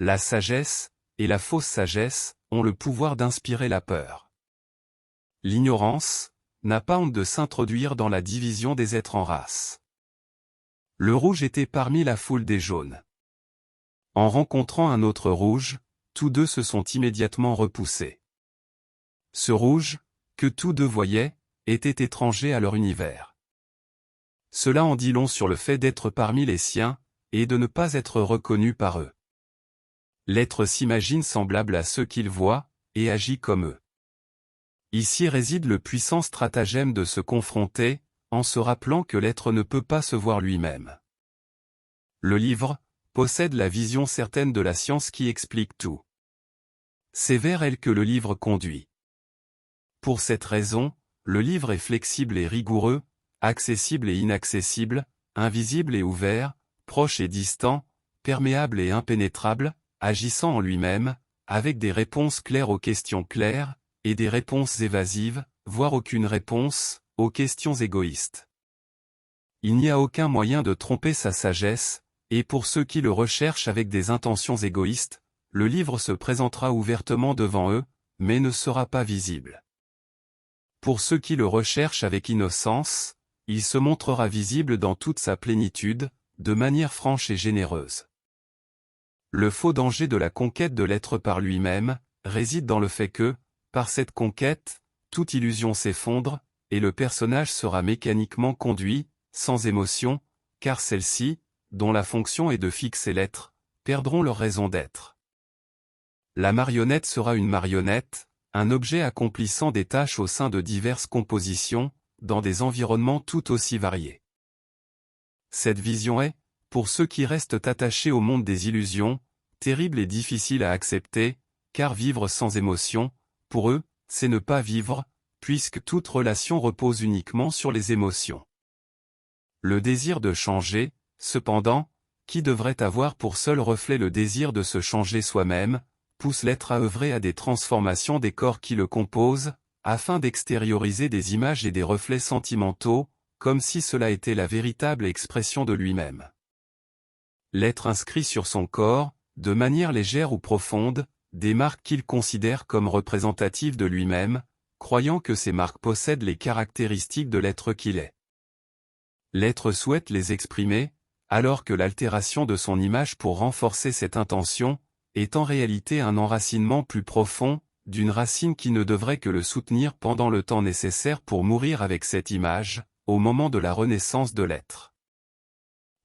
La sagesse, et la fausse sagesse, ont le pouvoir d'inspirer la peur. L'ignorance n'a pas honte de s'introduire dans la division des êtres en races. Le rouge était parmi la foule des jaunes. En rencontrant un autre rouge, tous deux se sont immédiatement repoussés. Ce rouge, que tous deux voyaient, était étranger à leur univers. Cela en dit long sur le fait d'être parmi les siens, et de ne pas être reconnu par eux. L'être s'imagine semblable à ceux qu'il voit, et agit comme eux. Ici réside le puissant stratagème de se confronter, en se rappelant que l'être ne peut pas se voir lui-même. Le livre possède la vision certaine de la science qui explique tout. C'est vers elle que le livre conduit. Pour cette raison, le livre est flexible et rigoureux, accessible et inaccessible, invisible et ouvert, proche et distant, perméable et impénétrable, agissant en lui-même, avec des réponses claires aux questions claires, et des réponses évasives, voire aucune réponse, aux questions égoïstes. Il n'y a aucun moyen de tromper sa sagesse, et pour ceux qui le recherchent avec des intentions égoïstes, le livre se présentera ouvertement devant eux, mais ne sera pas visible. Pour ceux qui le recherchent avec innocence, il se montrera visible dans toute sa plénitude, de manière franche et généreuse. Le faux danger de la conquête de l'être par lui-même, réside dans le fait que, par cette conquête, toute illusion s'effondre, et le personnage sera mécaniquement conduit, sans émotion, car celles-ci, dont la fonction est de fixer l'être, perdront leur raison d'être. La marionnette sera une marionnette, un objet accomplissant des tâches au sein de diverses compositions, dans des environnements tout aussi variés. Cette vision est, pour ceux qui restent attachés au monde des illusions, terrible et difficile à accepter, car vivre sans émotion, pour eux, c'est ne pas vivre, puisque toute relation repose uniquement sur les émotions. Le désir de changer, cependant, qui devrait avoir pour seul reflet le désir de se changer soi-même, pousse l'être à œuvrer à des transformations des corps qui le composent, afin d'extérioriser des images et des reflets sentimentaux, comme si cela était la véritable expression de lui-même. L'être inscrit sur son corps, de manière légère ou profonde, des marques qu'il considère comme représentatives de lui-même, croyant que ces marques possèdent les caractéristiques de l'être qu'il est. L'être souhaite les exprimer, alors que l'altération de son image pour renforcer cette intention, est en réalité un enracinement plus profond, d'une racine qui ne devrait que le soutenir pendant le temps nécessaire pour mourir avec cette image, au moment de la renaissance de l'être.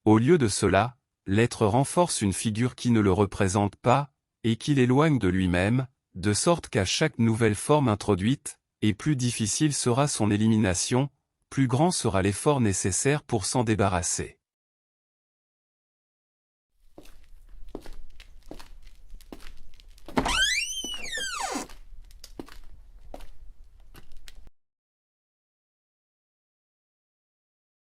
Au lieu de cela, l'être renforce une figure qui ne le représente pas, et qui l'éloigne de lui-même, de sorte qu'à chaque nouvelle forme introduite, et plus difficile sera son élimination, plus grand sera l'effort nécessaire pour s'en débarrasser.